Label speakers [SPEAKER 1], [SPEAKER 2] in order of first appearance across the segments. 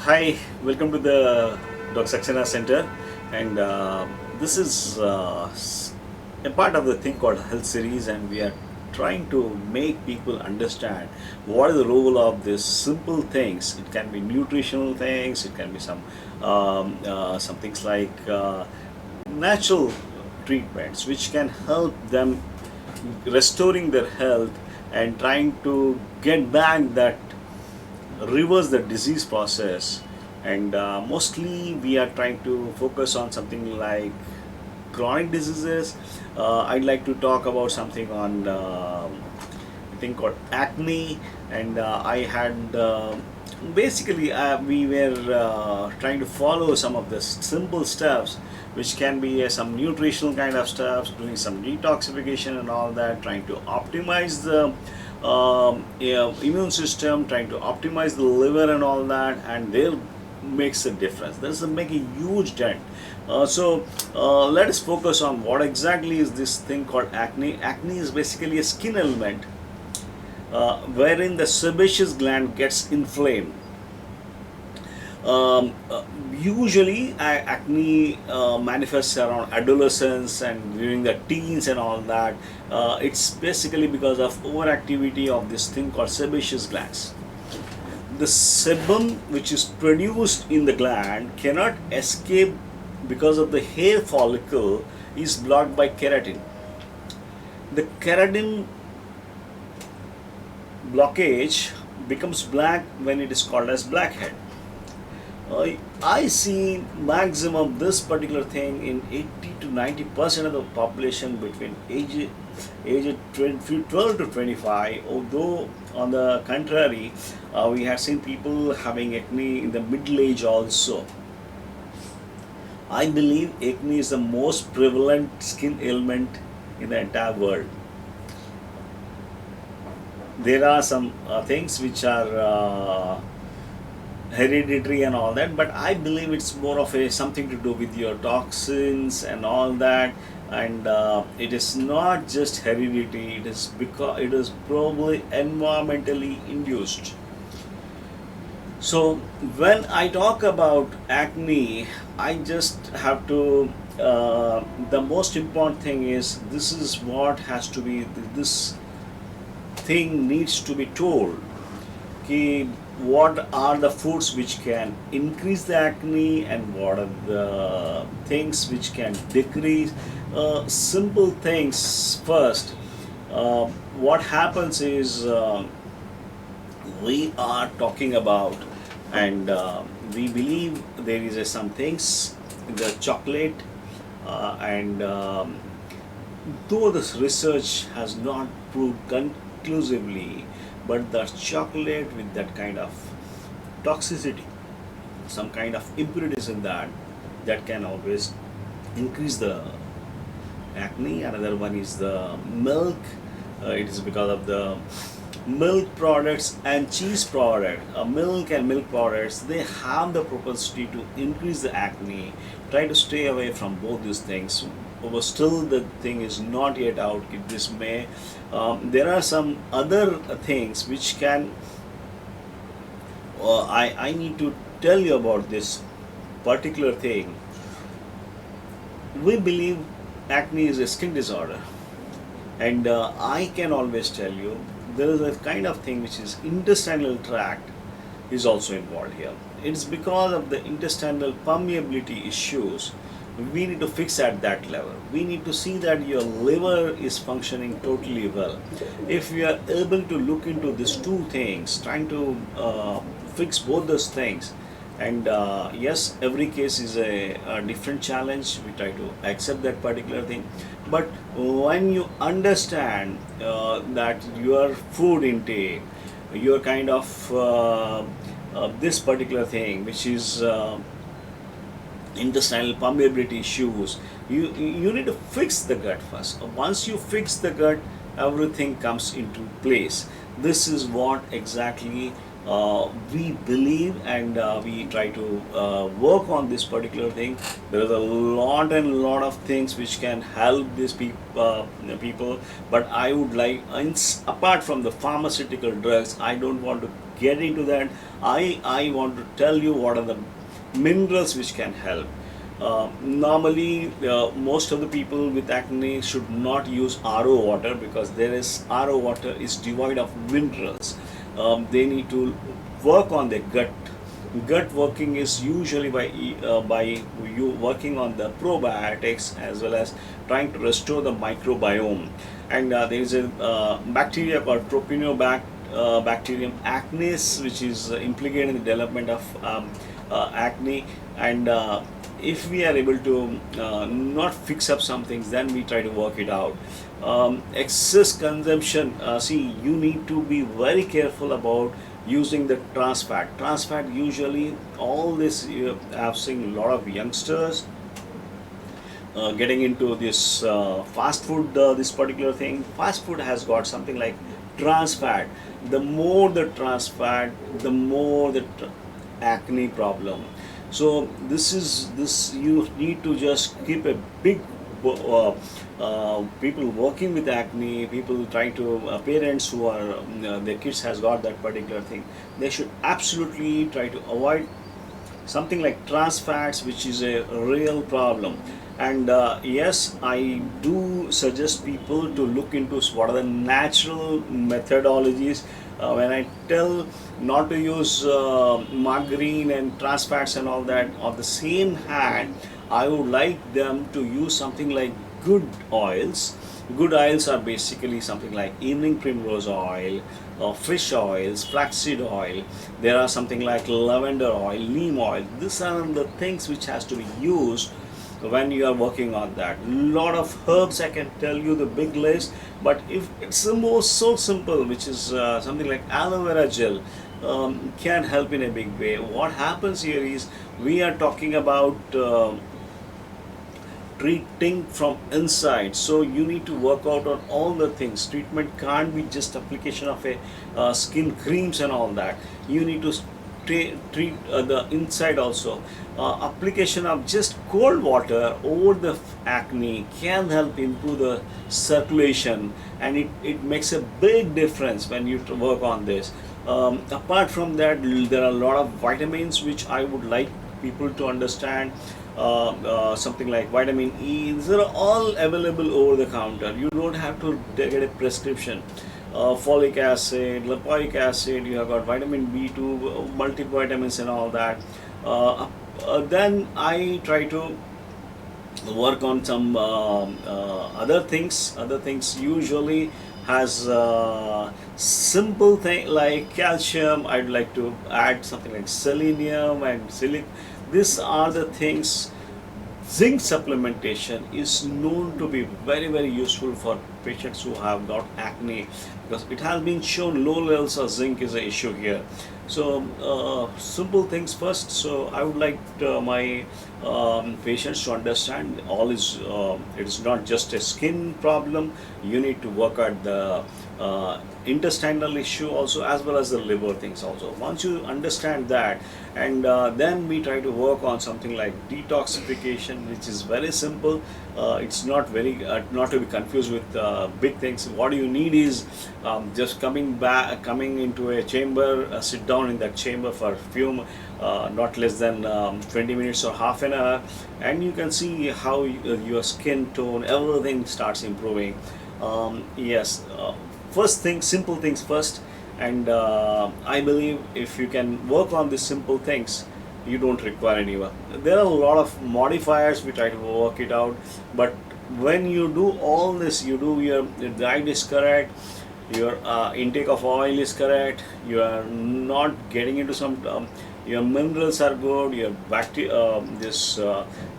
[SPEAKER 1] Hi, welcome to the Dr. Saxena Center, and this is a part of the thing called health series, and we are trying to make people understand what is the role of these simple things. It can be nutritional things, it can be some things like natural treatments which can help them restoring their health and trying to get back that reverse the disease process. And mostly we are trying to focus on something like chronic diseases. I'd like to talk about something on a thing called acne, and I had basically we were trying to follow some of the simple steps which can be some nutritional kind of steps, doing some detoxification and all that, trying to optimize the immune system, trying to optimize the liver and all that, and there makes a difference. This will make a huge dent. Let us focus on what exactly is this thing called acne. Acne is basically a skin ailment wherein the sebaceous gland gets inflamed. um, uh, Usually acne manifests around adolescence and during the teens and all that. It's basically because of overactivity of this thing called sebaceous glands. The sebum which is produced in the gland cannot escape because of the hair follicle is blocked by keratin. The keratin blockage becomes black when it is called as blackhead. I see maximum this particular thing in 80 to 90% of the population between age 12 to 25. Although on the contrary, we have seen people having acne in the middle age also. I believe acne is the most prevalent skin ailment in the entire world. There are some things which are hereditary and all that, but I believe it's more of a something to do with your toxins and all that. And it is not just heredity, it is because it is probably environmentally induced. So when I talk about acne, I just have to the most important thing is this is what has to be, this thing needs to be told. Okay, what are the foods which can increase the acne and what are the things which can decrease. Simple things first. What happens is we are talking about, and we believe there is some things in the chocolate, and though this research has not proved conclusively, but the chocolate with that kind of toxicity, some kind of impurities in that, that can always increase the acne. Another one is the milk. It is because of the milk products and cheese product. Milk and milk products, they have the propensity to increase the acne. Try to stay away from both these things. But still the thing is not yet out. This may there are some other things which can I need to tell you about this particular thing. We believe acne is a skin disorder, and I can always tell you there is a kind of thing which is intestinal tract is also involved here. It's because of the intestinal permeability issues. We need to fix at that level. We need to see that your liver is functioning totally well. If we are able to look into these two things, trying to fix both those things, and yes, every case is a different challenge. We try to accept that particular thing, but when you understand that your food intake, your kind of this particular thing which is intestinal permeability issues, you need to fix the gut first. Once you fix the gut, everything comes into place. This is what exactly we believe, and we try to work on this particular thing. There is a lot and lot of things which can help these people, but I would like, apart from the pharmaceutical drugs, I don't want to get into that, I want to tell you what are the minerals which can help. Normally, most of the people with acne should not use RO water, because there is RO water is devoid of minerals. They need to work on their gut. Gut working is usually by you working on the probiotics, as well as trying to restore the microbiome. And there is a bacteria called bacterium acnes, which is implicated in the development of acne. And if we are able to not fix up some things, then we try to work it out. Excess consumption, see, you need to be very careful about using the trans fat. Trans fat, usually all this, I've seen a lot of youngsters getting into this fast food, this particular thing. Fast food has got something like trans fat. The more the trans fat, the more the acne problem. So this you need to just keep a big people working with acne, people trying to parents who are their kids has got that particular thing, they should absolutely try to avoid something like trans fats, which is a real problem. And yes, I do suggest people to look into what are the natural methodologies. When I tell not to use margarine and trans fats and all that, on the same hand, I would like them to use something like good oils. Good oils are basically something like evening primrose oil, fish oils, flaxseed oil. There are something like lavender oil, neem oil. These are the things which has to be used when you are working on that. Lot of herbs, I can tell you the big list, but if it's the most so simple, which is something like aloe vera gel, can help in a big way. What happens here is we are talking about treating from inside, so you need to work out on all the things. Treatment can't be just application of a skin creams and all that. You need to treat the inside also. Application of just cold water over the acne can help improve the circulation, and it makes a big difference when you work on this. Apart from that, there are a lot of vitamins which I would like people to understand. Something like vitamin E, these are all available over the counter. You don't have to get a prescription. Folic acid, lipoic acid, you have got vitamin B2, multivitamins and all that. Then I try to work on some other things. Other things usually has simple thing like calcium. I'd like to add something like selenium and silic. These are the things. Zinc supplementation is known to be very useful for patients who have got acne, because it has been shown low levels of zinc is an issue here. So simple things first. So I would like my patients to understand all is it is not just a skin problem. You need to work at the intestinal issue also, as well as the liver things also. Once you understand that, and then we try to work on something like detoxification, which is very simple. It's not very not to be confused with big things. What you need is just coming into a chamber, sit down in that chamber for few not less than 20 minutes or half an hour, and you can see how your skin tone, everything starts improving. Yes, first thing, simple things first, and I believe if you can work on these simple things, you don't require anyone. There are a lot of modifiers, we try to work it out, but when you do all this, you do your diet is correct, your intake of oil is correct, you are not getting into some your minerals are good, your bacteria,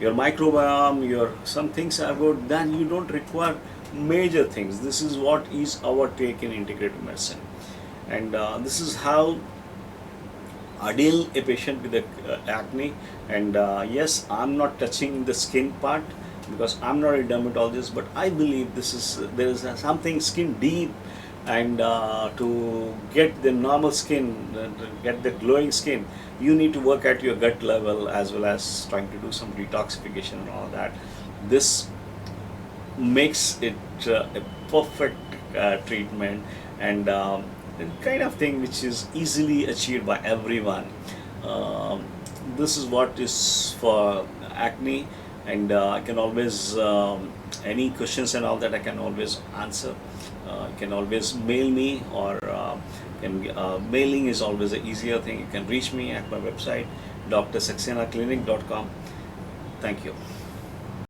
[SPEAKER 1] your microbiome, your some things are good, then you don't require major things. This is what is our take in integrative medicine, and this is how I deal a patient with the acne. And yes, I'm not touching the skin part because I'm not a dermatologist, but I believe there is something skin deep, and to get the normal skin, to get the glowing skin, you need to work at your gut level, as well as trying to do some detoxification and all that. This makes it a perfect treatment, and kind of thing which is easily achieved by everyone. Um, this is what is for acne, and I can always any questions and all that I can always answer. You can always mail me, or mailing is always an easier thing. You can reach me at my website, drsaxenaclinic.com. Thank you.